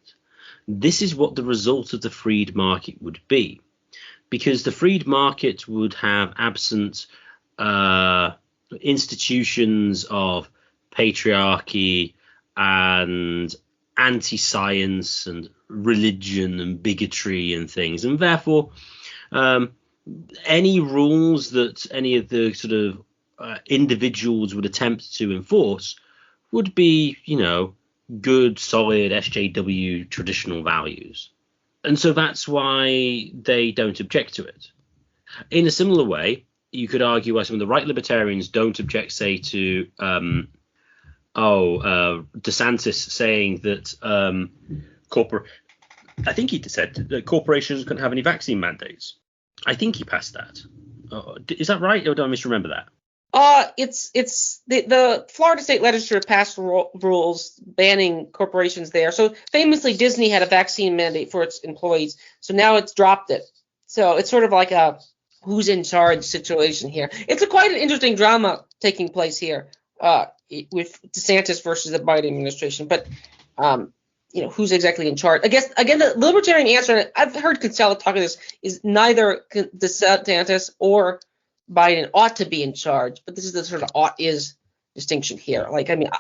this is what the result of the freed market would be, because the freed market would have absent institutions of patriarchy and anti-science and religion and bigotry and things, and therefore any rules that any of the sort of individuals would attempt to enforce would be, good, solid SJW traditional values. And so that's why they don't object to it. In a similar way, you could argue why some of the right libertarians don't object, say, to DeSantis saying that I think he said that corporations couldn't have any vaccine mandates. I think he passed that. Is that right, or do I misremember that? It's the Florida state legislature passed rules banning corporations there. So famously, Disney had a vaccine mandate for its employees. So now it's dropped it. So it's sort of like a who's in charge situation here. It's quite an interesting drama taking place here with DeSantis versus the Biden administration. But who's exactly in charge? I guess again the libertarian answer. I've heard Kinsella talk about this is neither DeSantis or Biden ought to be in charge, but this is the sort of ought is distinction here. Like, I mean,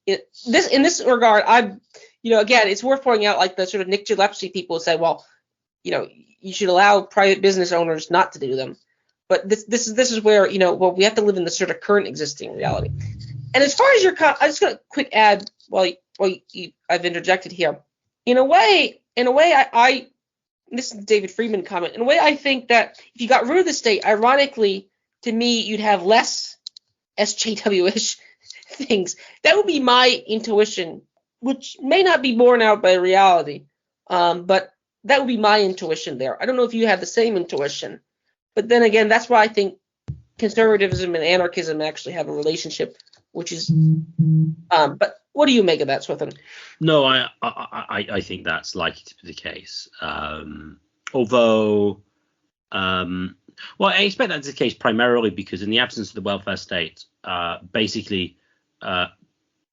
in this regard, again, it's worth pointing out, like the sort of Nick Gillespie people say, well, you should allow private business owners not to do them. But this is where, we have to live in the sort of current existing reality. And as far as I just got a quick add I've interjected here. In a way, this is the David Friedman comment. In a way, I think that if you got rid of the state, ironically, to me, you'd have less SJW-ish things. That would be my intuition, which may not be borne out by reality. But that would be my intuition there. I don't know if you have the same intuition. But then again, that's why I think conservatism and anarchism actually have a relationship, which is but what do you make of that, Swithin? No, I think that's likely to be the case. Although, I expect that's the case primarily because in the absence of the welfare state, basically,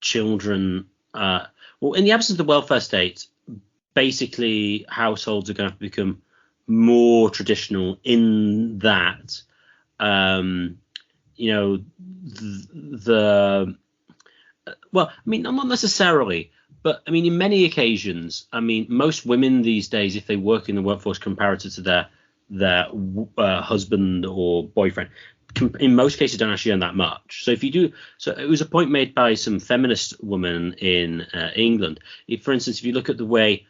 children. In the absence of the welfare state, basically households are going to have to become more traditional in that, not necessarily, but I mean, in many occasions, I mean, most women these days, if they work in the workforce comparative to their husband or boyfriend, in most cases don't actually earn that much. So if you do, so it was a point made by some feminist woman in England. For instance, if you look at the way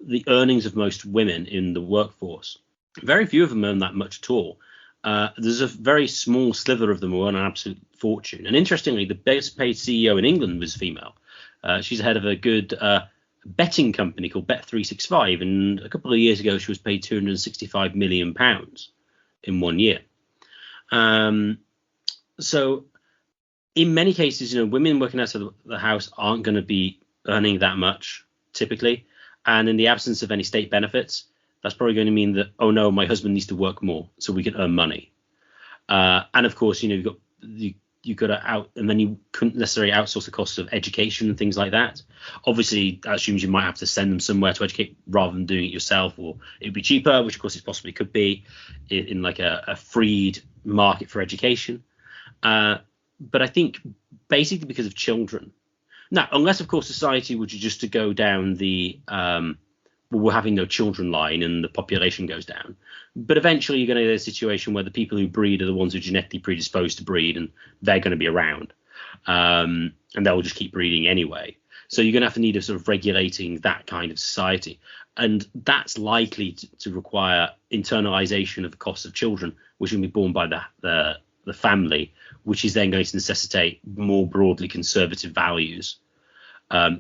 the earnings of most women in the workforce, very few of them earn that much at all. There's a very small sliver of them who earn an absolute fortune. And interestingly, the best paid CEO in England was female. She's the head of a good betting company called Bet365. And a couple of years ago, she was paid £265 million in 1 year. So in many cases, women working outside the house aren't going to be earning that much typically. And in the absence of any state benefits, that's probably going to mean that, oh no, my husband needs to work more so we can earn money. And of course, you've got to and then you couldn't necessarily outsource the costs of education and things like that. Obviously, that assumes you might have to send them somewhere to educate rather than doing it yourself, or it would be cheaper, which of course it possibly could be in like a freed market for education. But I think basically because of children. Now, unless, of course, society were just to go down the we're having no children line and the population goes down. But eventually you're going to get a situation where the people who breed are the ones who are genetically predisposed to breed, and they're going to be around. And they'll just keep breeding anyway. So you're going to have to need a sort of regulating that kind of society. And that's likely to require internalization of the costs of children, which will be borne by the family, which is then going to necessitate more broadly conservative values.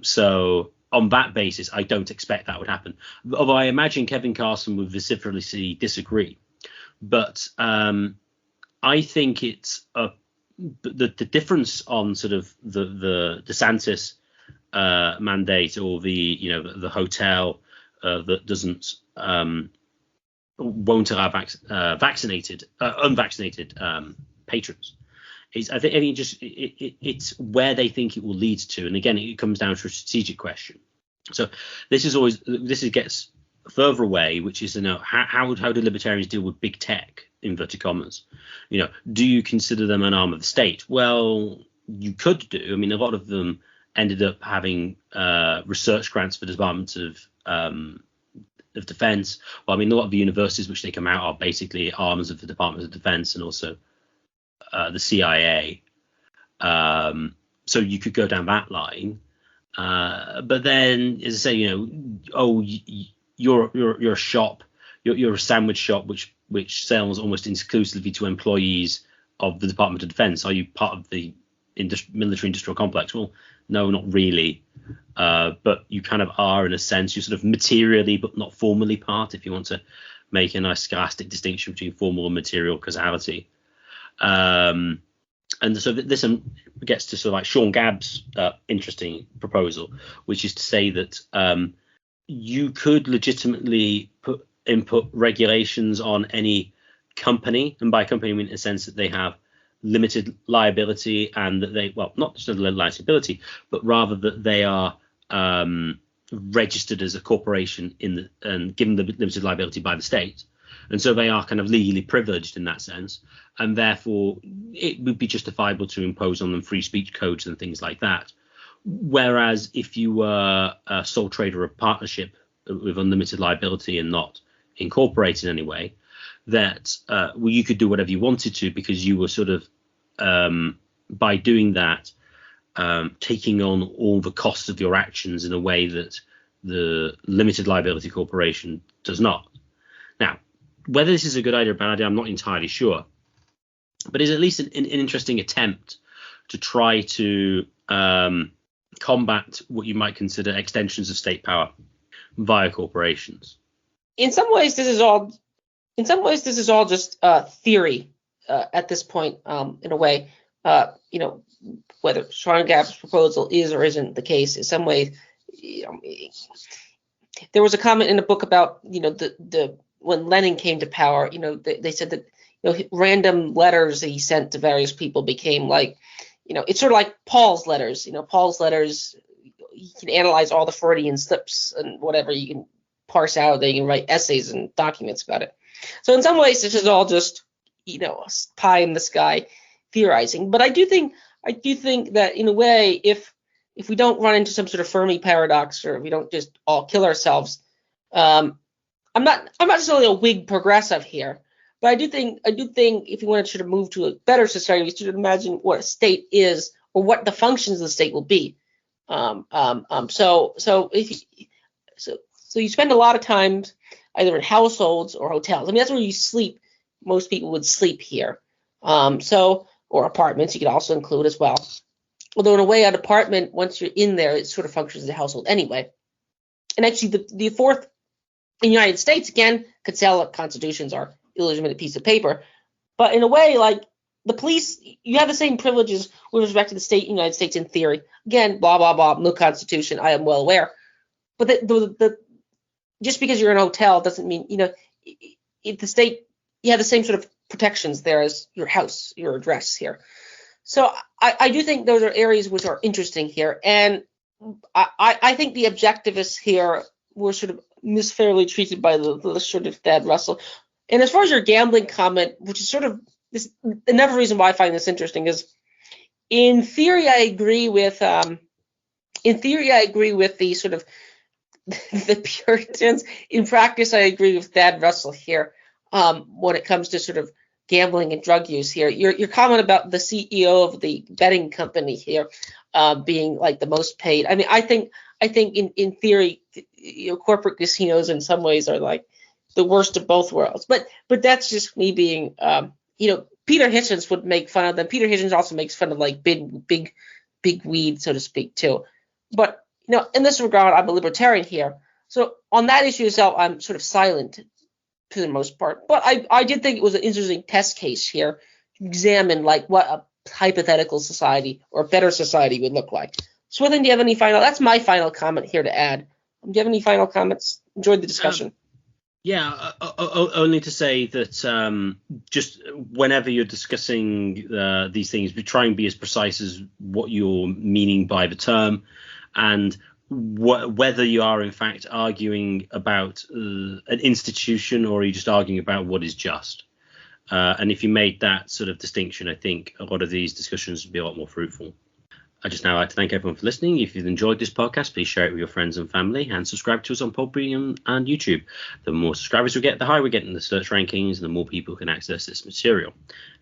So on that basis, I don't expect that would happen. Although I imagine Kevin Carson would vociferously disagree. But I think it's the difference on sort of the DeSantis mandate, or the hotel that won't allow unvaccinated patrons. I think it's where they think it will lead to, and again, it comes down to a strategic question. So this gets further away, which is how do libertarians deal with big tech, inverted commas? Do you consider them an arm of the state? Well, you could do. I mean, a lot of them ended up having research grants for the Department of Defense. Well, I mean, a lot of the universities which they come out are basically arms of the Department of Defense and also the CIA. So you could go down that line. But then, as I say, you're a shop, you're a sandwich shop which sells almost exclusively to employees of the Department of Defense. Are you part of the military industrial complex? Well, no, not really. But you kind of are, in a sense. You're sort of materially but not formally part, if you want to make a nice scholastic distinction between formal and material causality. And so this gets to sort of like Sean Gabb's interesting proposal, which is to say that you could legitimately input regulations on any company, and by company I mean in a sense that they have limited liability, and that they, well, not just limited liability, but rather that they are registered as a corporation and given the limited liability by the state. And so they are kind of legally privileged in that sense, and therefore it would be justifiable to impose on them free speech codes and things like that. Whereas if you were a sole trader of partnership with unlimited liability and not incorporated in any way, that you could do whatever you wanted to, because you were sort of, by doing that, taking on all the costs of your actions in a way that the limited liability corporation does not. Now, whether this is a good idea or a bad idea, I'm not entirely sure, but it's at least an interesting attempt to try to combat what you might consider extensions of state power via corporations. In some ways, this is all just theory at this point. In a way, whether Schweingapp's proposal is or isn't the case. In some ways, there was a comment in the book about the when Lenin came to power. They said that random letters that he sent to various people became like, it's sort of like Paul's letters. Paul's letters, you can analyze all the Freudian slips and whatever you can parse out. They can write essays and documents about it. So in some ways, this is all just pie in the sky theorizing. But I do think that in a way, if we don't run into some sort of Fermi paradox, or if we don't just all kill ourselves, I'm not necessarily a Whig progressive here, but I do think if we want to sort of move to a better society, we should imagine what a state is or what the functions of the state will be. So you spend a lot of time either in households or hotels. I mean, that's where you sleep. Most people would sleep here. Or apartments, you could also include as well. Although in a way, an apartment, once you're in there, it sort of functions as a household anyway. And actually, the fourth in the United States, again, could sell constitutions or illegitimate piece of paper. But in a way, like the police, you have the same privileges with respect to the state, United States in theory. Again, blah, blah, blah, no constitution, I am well aware. But just because you're in a hotel doesn't mean, if the state, you have the same sort of protections there as your house, your address here. So I do think those are areas which are interesting here. And I think the objectivists here were sort of misfairly treated by the sort of Thad Russell. And as far as your gambling comment, which is sort of this, another reason why I find this interesting is, in theory, I agree with the sort of the Puritans. In practice, I agree with Thad Russell here when it comes to sort of gambling and drug use here. Your comment about the CEO of the betting company here being like the most paid. I mean, I think in theory, corporate casinos in some ways are like the worst of both worlds. But that's just me being, Peter Hitchens would make fun of them. Peter Hitchens also makes fun of like big weed, so to speak, too. But in this regard, I'm a libertarian here. So on that issue itself, I'm sort of silent to the most part. But I did think it was an interesting test case here to examine like what a hypothetical society or a better society would look like. Swithin, do you have any that's my final comment here to add. Do you have any final comments? Enjoyed the discussion. Only to say that just whenever you're discussing these things, try and be as precise as what you're meaning by the term, and whether you are in fact arguing about an institution or are you just arguing about what is just. And if you made that sort of distinction, I think a lot of these discussions would be a lot more fruitful. I'd just now like to thank everyone for listening. If you've enjoyed this podcast, please share it with your friends and family and subscribe to us on Podbean and YouTube. The more subscribers we get, the higher we get in the search rankings and the more people can access this material.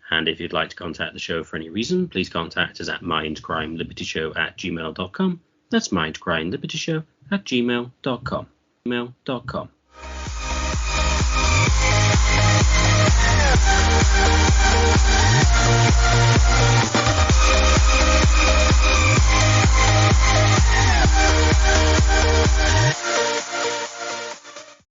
And if you'd like to contact the show for any reason, please contact us at mindcrimelibertyshow@gmail.com. That's mindcrimelibertyshow@gmail.com.